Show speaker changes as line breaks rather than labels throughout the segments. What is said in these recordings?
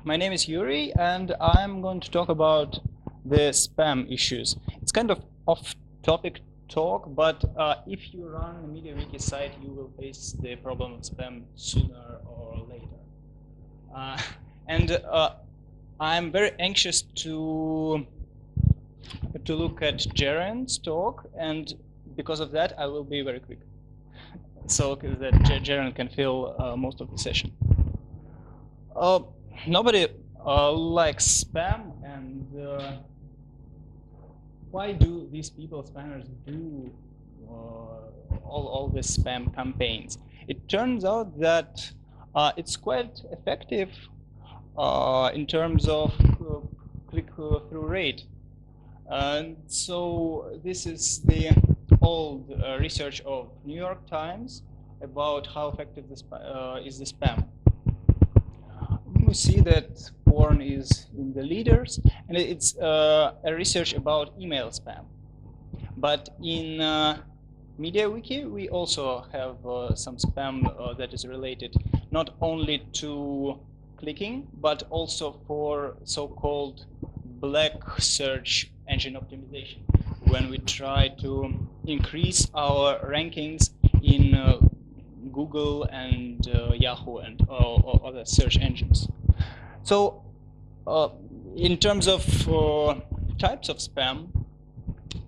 My name is Yury, and I'm going to talk about the spam issues. It's kind of off-topic talk, but if you run a MediaWiki site, you will face the problem of spam sooner or later. And I'm very anxious to look at Jaren's talk, and because of that, I will be very quick, so that Jaren can fill most of the session. Nobody likes spam, and why do these people, spammers, do all these spam campaigns? It turns out that it's quite effective in terms of click-through rate. And so this is the old research of New York Times about how effective this is the spam. You see that porn is in the leaders, and it's a research about email spam. But in MediaWiki, we also have some spam that is related not only to clicking, but also for so-called black search engine optimization, when we try to increase our rankings in Google and Yahoo and other search engines. So in terms of types of spam,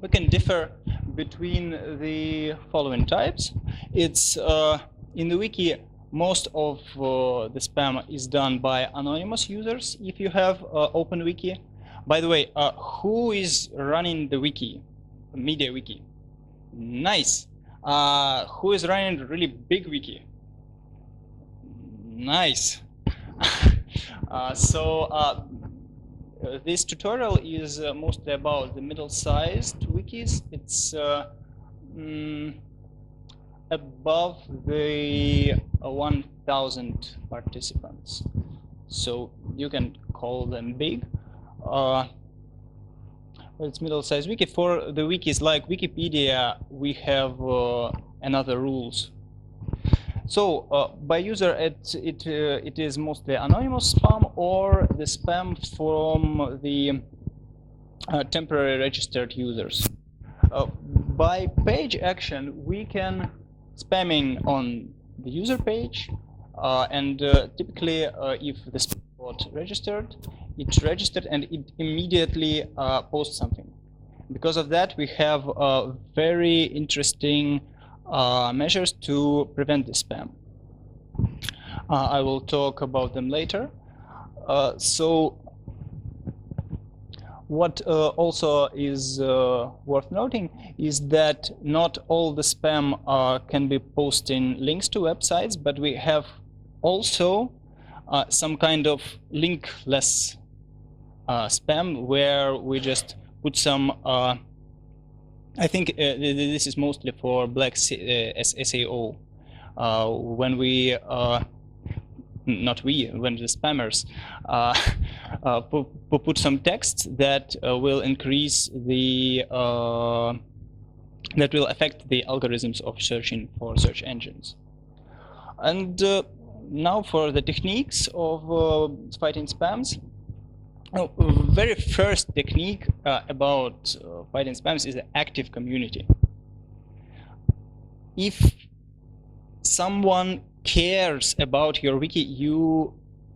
we can differ between the following types. It's in the wiki, most of the spam is done by anonymous users if you have OpenWiki. By the way, who is running the wiki, MediaWiki? Nice. Who is running a really big wiki? Nice. This tutorial is mostly about the middle-sized wikis. It's above the 1,000 participants. So you can call them big. It's middle-sized wiki. For the wikis like Wikipedia, we have another rules. So by user, it is mostly anonymous spam or the spam from the temporary registered users. By page action, we can spamming on the user page, and typically if the spam bot registered, it registered and it immediately posts something. Because of that, we have very interesting measures to prevent the spam. I will talk about them later. So what also is worth noting is that not all the spam can be posting links to websites, but we have also some kind of linkless spam where we just put some I think this is mostly for black SEO. When we, not we, when the spammers put some text that will increase the, that will affect the algorithms of searching for search engines. And now for the techniques of fighting spams. Very first technique about fighting spams is the active community. If someone cares about your wiki, you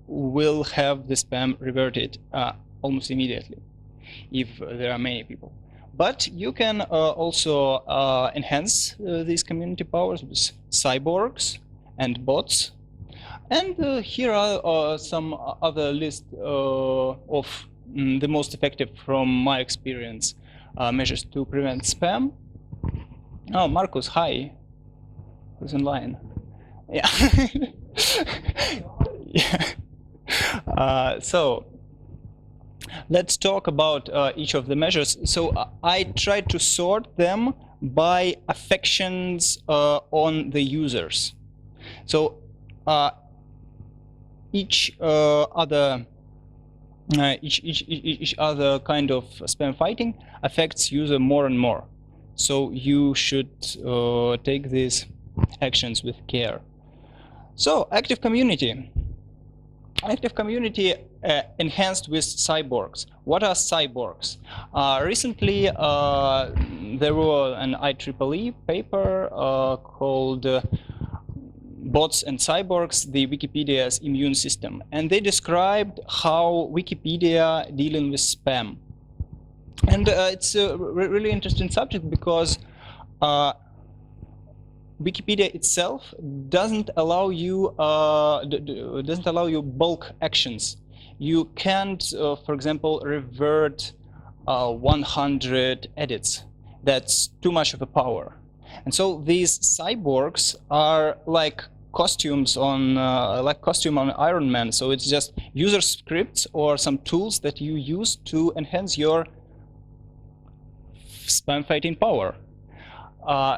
will have the spam reverted almost immediately if there are many people. But you can also enhance these community powers with cyborgs and bots. And here are some other list of the most effective, from my experience, measures to prevent spam. Oh, Marcus, hi. Who's in line? Yeah. Yeah. So let's talk about each of the measures. So I tried to sort them by affections on the users. So each other kind of spam fighting affects user more and more. So you should take these actions with care. So active community. active community enhanced with cyborgs. What are cyborgs? Recently, there was an IEEE paper called Bots and Cyborgs, the Wikipedia's immune system. And they described how Wikipedia dealing with spam. And it's a really interesting subject because Wikipedia itself doesn't allow you bulk actions. You can't, for example, revert 100 edits. That's too much of a power. And so these cyborgs are like costumes on Iron Man. So it's just user scripts or some tools that you use to enhance your spam fighting power.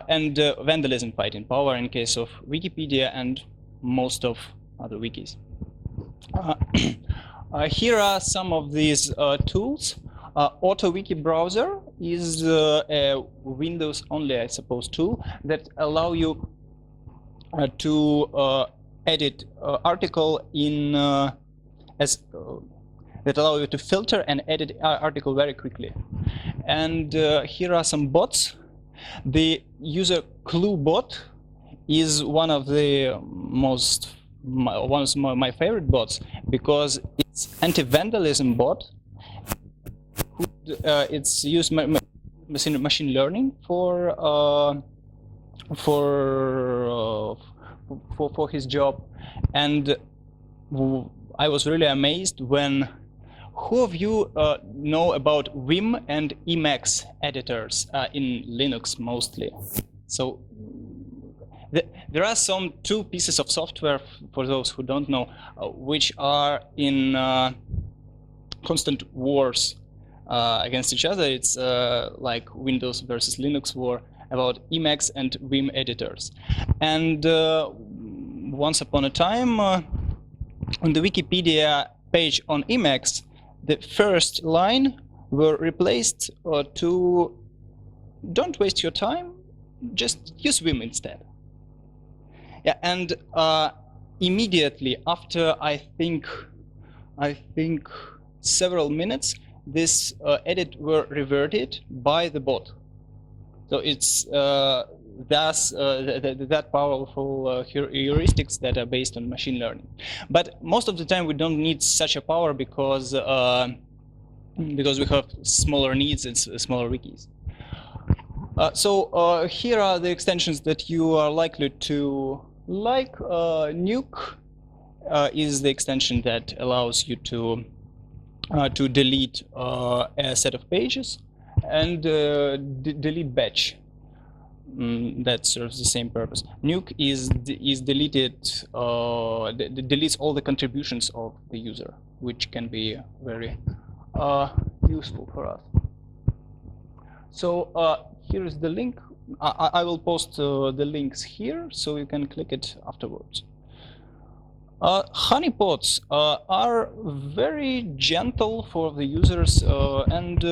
And vandalism fighting power in case of Wikipedia and most of other wikis. Here are some of these tools. AutoWiki browser is a Windows-only, I suppose, tool that allow you to edit article in that allow you to filter and edit article very quickly. And here are some bots. The user clue bot is one of the my favorite bots because it's anti-vandalism bot. It's used machine learning for his job, and I was really amazed when. Who of you know about Vim and Emacs editors in Linux mostly? So there are some two pieces of software, for those who don't know, which are in constant wars against each other. It's like Windows versus Linux war about Emacs and Vim editors. And once upon a time, on the Wikipedia page on Emacs, the first line were replaced to don't waste your time, just use Vim instead. Yeah, and immediately after I think several minutes, this edit were reverted by the bot. So it's thus that powerful heuristics that are based on machine learning. But most of the time we don't need such a power because we have smaller needs and smaller wikis. So here are the extensions that you are likely to like. Nuke is the extension that allows you to delete a set of pages, and delete batch. That serves the same purpose. Nuke is deleted, deletes all the contributions of the user, which can be very useful for us. So here is the link. I will post the links here, so you can click it afterwards. Honeypots are very gentle for the users, and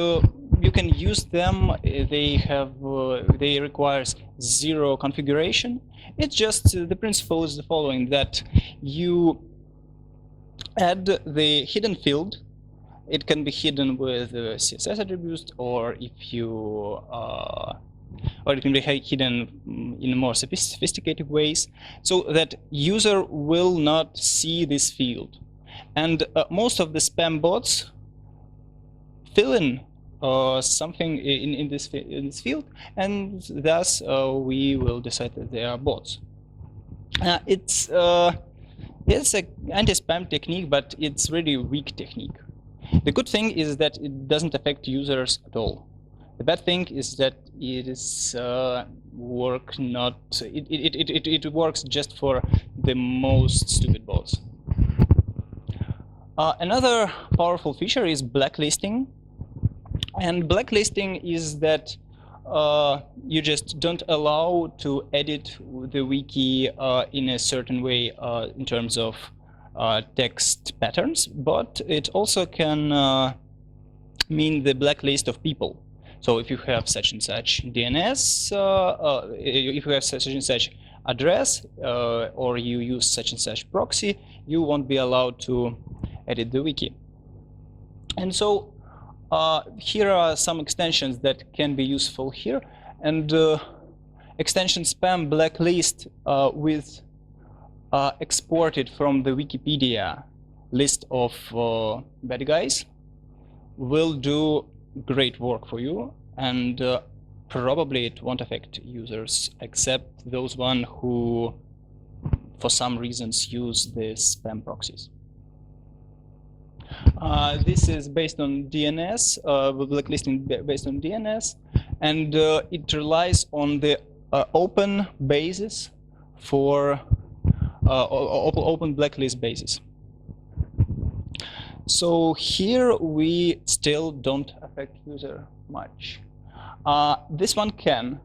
you can use them. They require zero configuration. It's just the principle is the following: that you add the hidden field. It can be hidden with CSS attributes, or if you or it can be hidden in more sophisticated ways, so that user will not see this field. And most of the spam bots fill in something in this field, and thus we will decide that they are bots. It's an anti-spam technique, but it's really weak technique. The good thing is that it doesn't affect users at all. The bad thing is that it is it works just for the most stupid bots. Another powerful feature is blacklisting. And blacklisting is that you just don't allow to edit the wiki in a certain way in terms of text patterns, but it also can mean the blacklist of people. So if you have such and such DNS, if you have such and such address, or you use such and such proxy, you won't be allowed to edit the wiki. And so here are some extensions that can be useful here. And extension spam blacklist with exported from the Wikipedia list of bad guys will do great work for you, and probably it won't affect users except those one who for some reasons use these spam proxies. This is based on DNS, blacklisting based on DNS, and it relies on the open basis for open blacklist basis. So here we still don't affect user much. This one can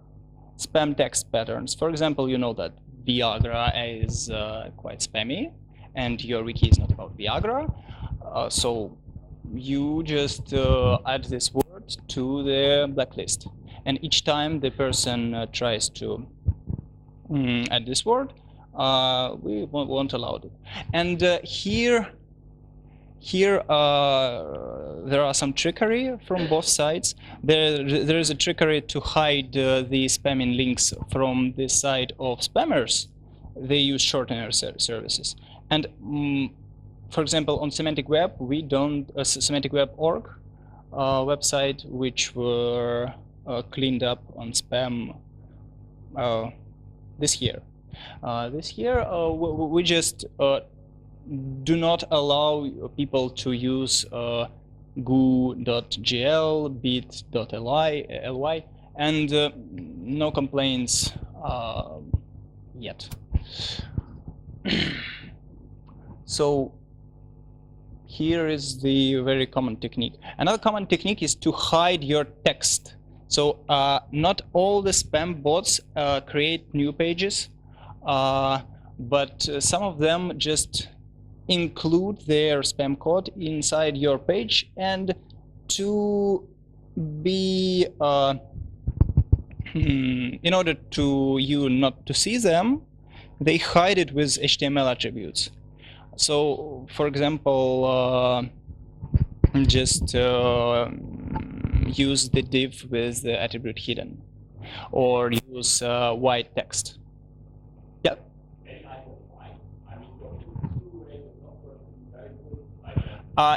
spam text patterns. For example, you know that Viagra is quite spammy, and your wiki is not about Viagra. So you just add this word to the blacklist. And each time the person tries to add this word, we won't allow it. And here there are some trickery from both sides. There is a trickery to hide the spamming links from the side of spammers. They use shortener services. And for example, on Semantic Web, we don't Semantic Web.org website, which were cleaned up on spam this year. We just do not allow people to use goo.gl, bit.ly, and no complaints yet. So here is the very common technique. Another common technique is to hide your text. So not all the spam bots create new pages, but some of them just include their spam code inside your page, and to be in order to you not to see them, they hide it with HTML attributes. So for example, just use the div with the attribute hidden, or use white text. Yeah.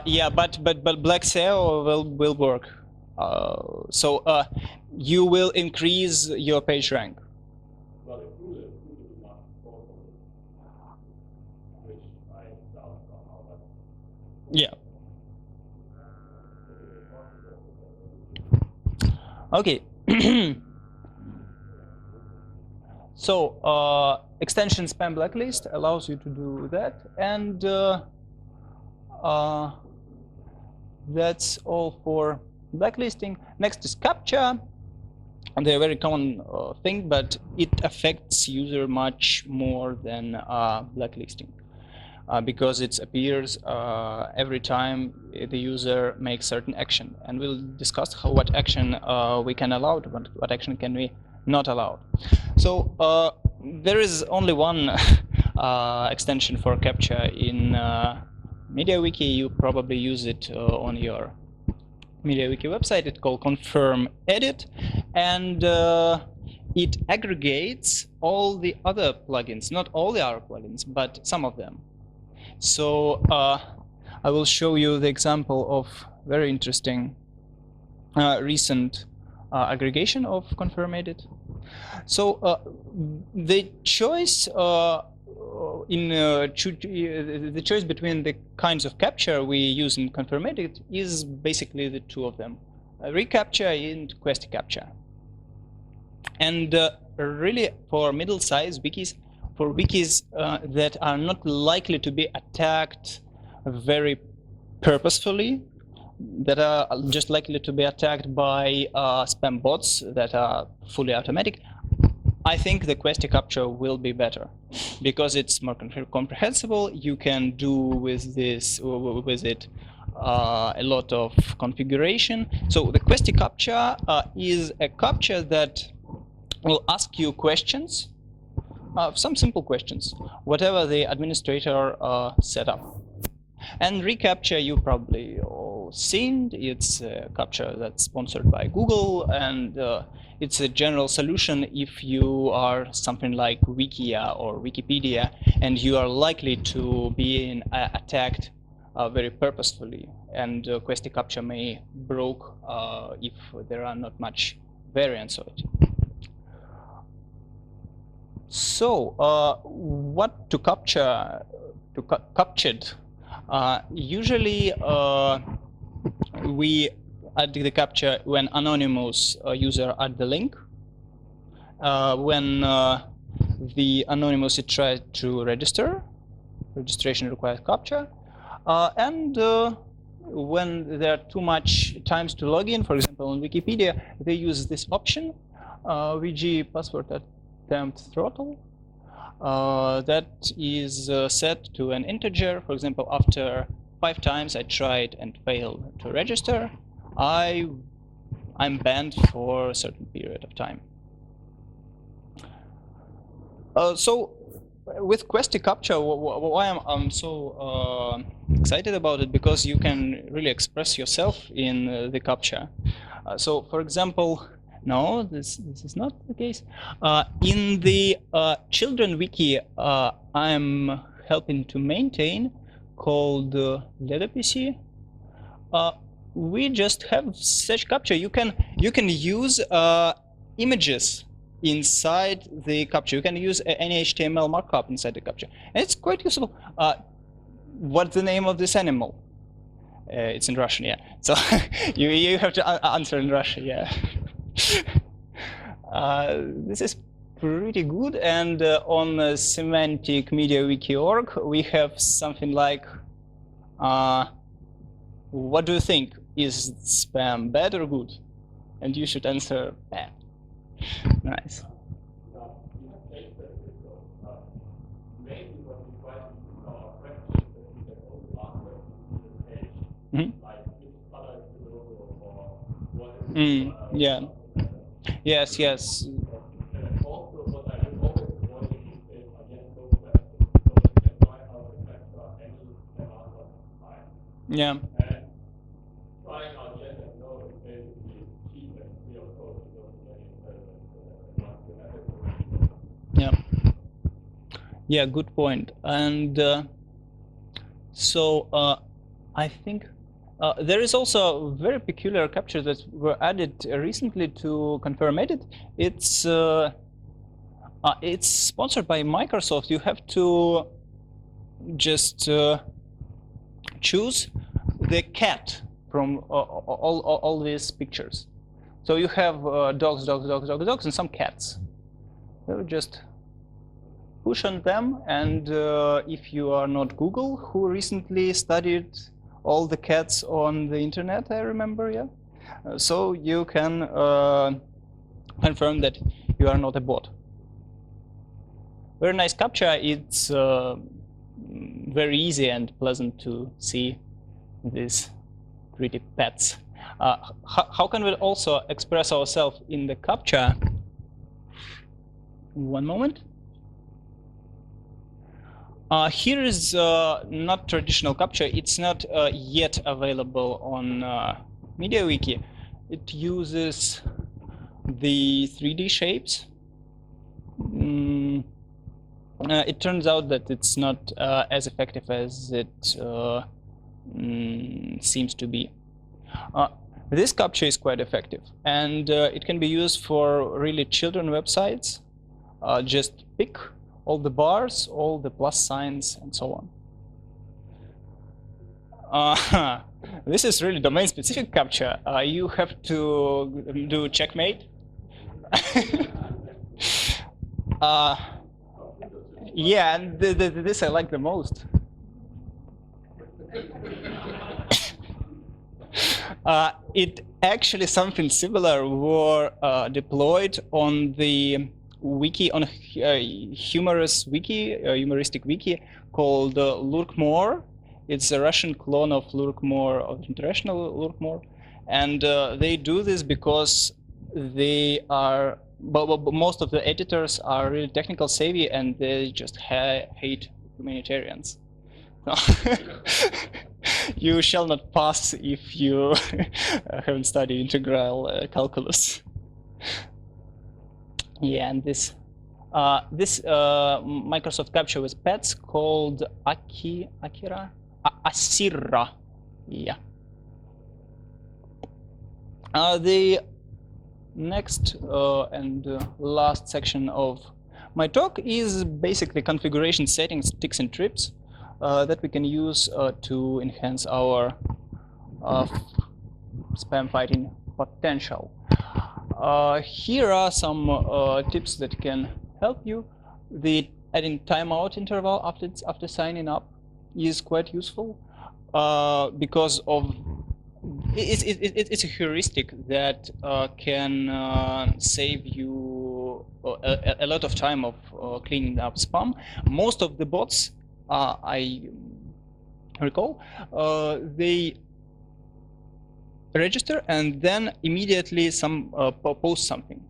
Yeah, but Black SEO will work. So you will increase your page rank. Yeah. Okay. So extension spam blacklist allows you to do that, and that's all for blacklisting. Next is CAPTCHA. They're a very common thing, but it affects user much more than blacklisting. Because it appears every time the user makes certain action, and we'll discuss what action we can allow, what action can we not allow. So there is only one extension for CAPTCHA in MediaWiki. You probably use it on your MediaWiki website. It's called Confirm Edit, and it aggregates all the other plugins, not all the other plugins, but some of them. So I will show you the example of very interesting recent aggregation of Confirm Edit. So the choice the choice between the kinds of CAPTCHA we use in Confirm Edit is basically the two of them: reCAPTCHA and QuestiCAPTCHA. And really, for middle-sized wikis, for wikis that are not likely to be attacked very purposefully, that are just likely to be attacked by spam bots that are fully automatic, I think the QuestiCAPTCHA will be better, because it's more comprehensible. You can do with it a lot of configuration. So the QuestiCAPTCHA is a CAPTCHA that will ask you questions Some simple questions, whatever the administrator set up. And reCAPTCHA you probably all seen. It's a CAPTCHA that's sponsored by Google, and it's a general solution if you are something like Wikia or Wikipedia, and you are likely to be attacked very purposefully. And Questi CAPTCHA may broke if there are not much variants of it. So, what to capture? Captured? Usually, we add the CAPTCHA when anonymous user add the link. When the anonymous tried to register, registration requires CAPTCHA, and when there are too much times to log in, for example, on Wikipedia, they use this option, VG password attempt throttle. That is set to an integer. For example, after 5 times I tried and failed to register, I'm banned for a certain period of time. So with Questi CAPTCHA, why I'm so excited about it, because you can really express yourself in the CAPTCHA. So for example, no, this is not the case. In the children wiki I'm helping to maintain, called LedoPC, we just have such CAPTCHA. You can use images inside the CAPTCHA. You can use any HTML markup inside the CAPTCHA, and it's quite useful. What's the name of this animal? It's in Russian, yeah. So you have to answer in Russian, yeah. This is pretty good, and on semantic MediaWiki.org we have something like, what do you think? Is spam bad or good? And you should answer bad. Nice. Yeah. Yes, yes. Yeah. Yeah. Yeah, good point. And so I think there is also a very peculiar CAPTCHA that were added recently to confirm edit. It's sponsored by Microsoft. You have to just choose the cat from all these pictures. So you have dogs, and some cats. So just push on them, and if you are not Google, who recently studied all the cats on the internet, I remember, yeah. So you can confirm that you are not a bot. Very nice CAPTCHA. It's very easy and pleasant to see these pretty pets. How can we also express ourselves in the CAPTCHA? One moment. Here is not traditional CAPTCHA. It's not yet available on MediaWiki. It uses the 3D shapes. It turns out that it's not as effective as it seems to be. This CAPTCHA is quite effective, and it can be used for really children websites. Just pick all the bars, all the plus signs, and so on. This is really domain-specific CAPTCHA. You have to do checkmate. Yeah, and this I like the most. It actually something similar were deployed on the wiki, on a humoristic wiki called Lurkmore. It's a Russian clone of Lurkmore, of international Lurkmore, and they do this because they are but most of the editors are really technical savvy, and they just hate humanitarians. You shall not pass if you haven't studied integral calculus. Yeah, and this Microsoft CAPTCHA with pets called Asira. Yeah. The next and last section of my talk is basically configuration settings, ticks and trips that we can use to enhance our spam fighting potential. Here are some tips that can help you. The adding timeout interval after signing up is quite useful because of it's a heuristic that can save you a lot of time of cleaning up spam. Most of the bots, I recall, they register and then immediately post something.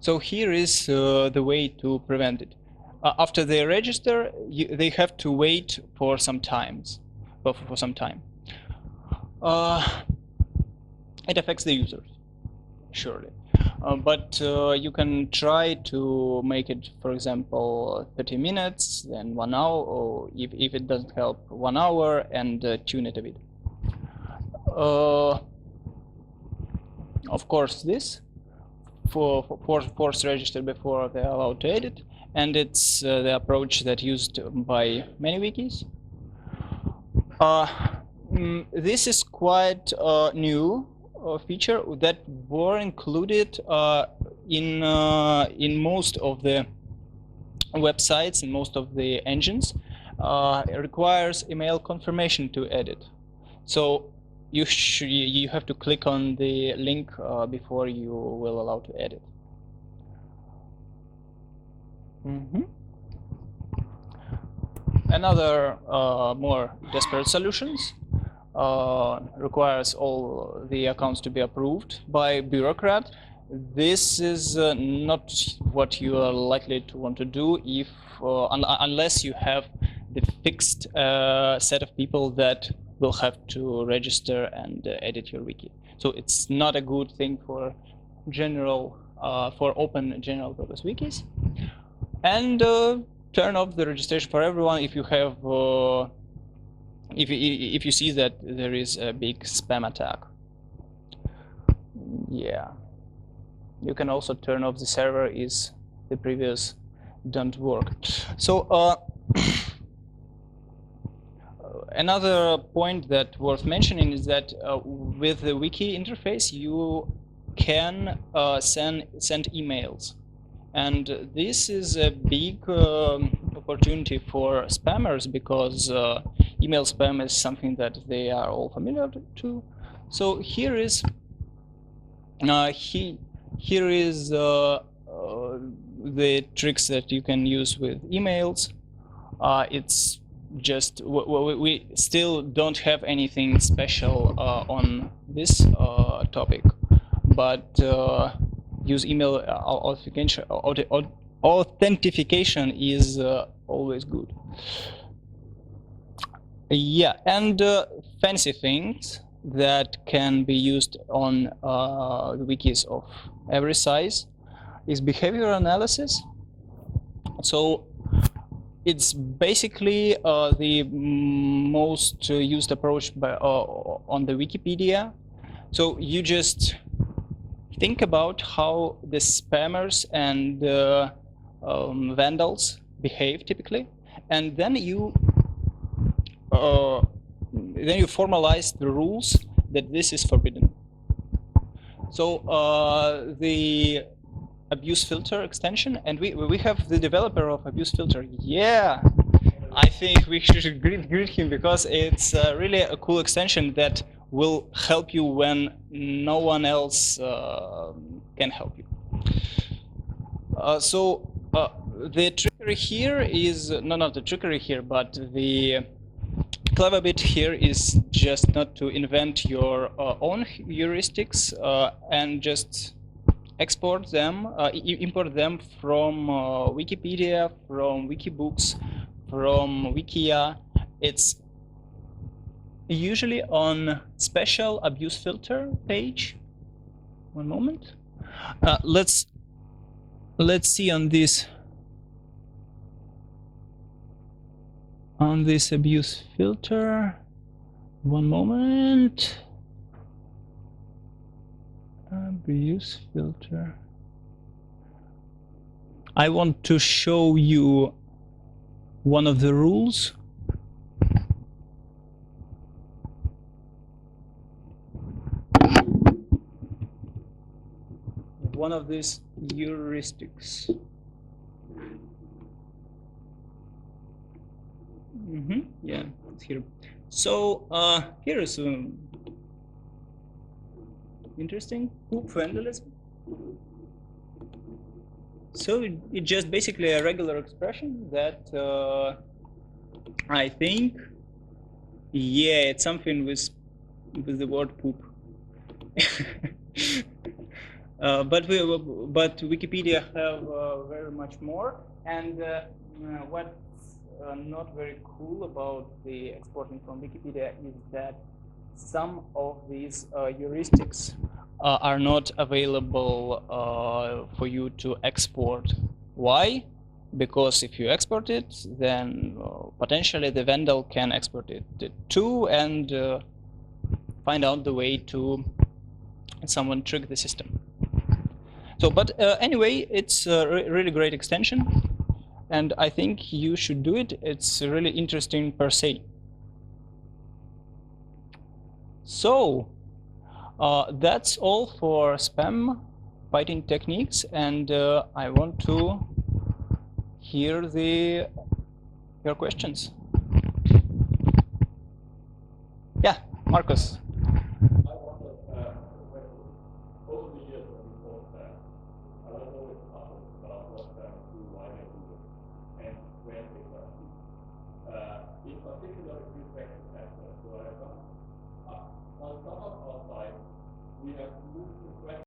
So here is the way to prevent it. After they register, they have to wait for some time. It affects the users, surely. But you can try to make it, for example, 30 minutes, then 1 hour, or if it doesn't help, 1 hour, and tune it a bit. Of course, this force register before they are allowed to edit, and it's the approach that used by many wikis. This is quite a new feature that were included in most of the websites and most of the engines. It requires email confirmation to edit. So you have to click on the link before you will allow to edit. Another more desperate solutions requires all the accounts to be approved by bureaucrat. This is not what you are likely to want to do if unless you have the fixed set of people that will have to register and edit your wiki. So it's not a good thing for general, for open general purpose wikis. And turn off the registration for everyone if you have, if you see that there is a big spam attack. Yeah. You can also turn off the server if the previous don't work. So another point that worth mentioning is that with the wiki interface you can send emails, and this is a big opportunity for spammers because email spam is something that they are all familiar to. So here is here is the tricks that you can use with emails. It's just we still don't have anything special on this topic, but use email authentication is always good. Yeah, and fancy things that can be used on wikis of every size is behavioral analysis. So it's basically the most used approach on the Wikipedia. So you just think about how the spammers and vandals behave typically, and then you formalize the rules that this is forbidden. So the abuse filter extension, and we have the developer of abuse filter. Yeah, I think we should greet him because it's really a cool extension that will help you when no one else can help you. So the trickery here is not the trickery here, but the clever bit here is just not to invent your own heuristics and just export them, import them from Wikipedia, from Wikibooks, from Wikia. It's usually on special abuse filter page. One moment. Let's see on this abuse filter. One moment. Abuse filter. I want to show you one of the rules. One of these heuristics. Yeah, it's here. So here is interesting poop vandalism. So it's just basically a regular expression that I think, yeah, it's something with the word poop. But Wikipedia have very much more, and what's not very cool about the exporting from Wikipedia is that some of these heuristics are not available for you to export. Why? Because if you export it, then potentially the vandal can export it too and find out the way to someone trick the system. So, but anyway, it's a really great extension, and I think you should do it. It's really interesting per se. So that's all for spam fighting techniques, and I want to hear your questions. Yeah, Marcus.
In particular, with respect to CAPTCHA, so on top of our site, we have moved the question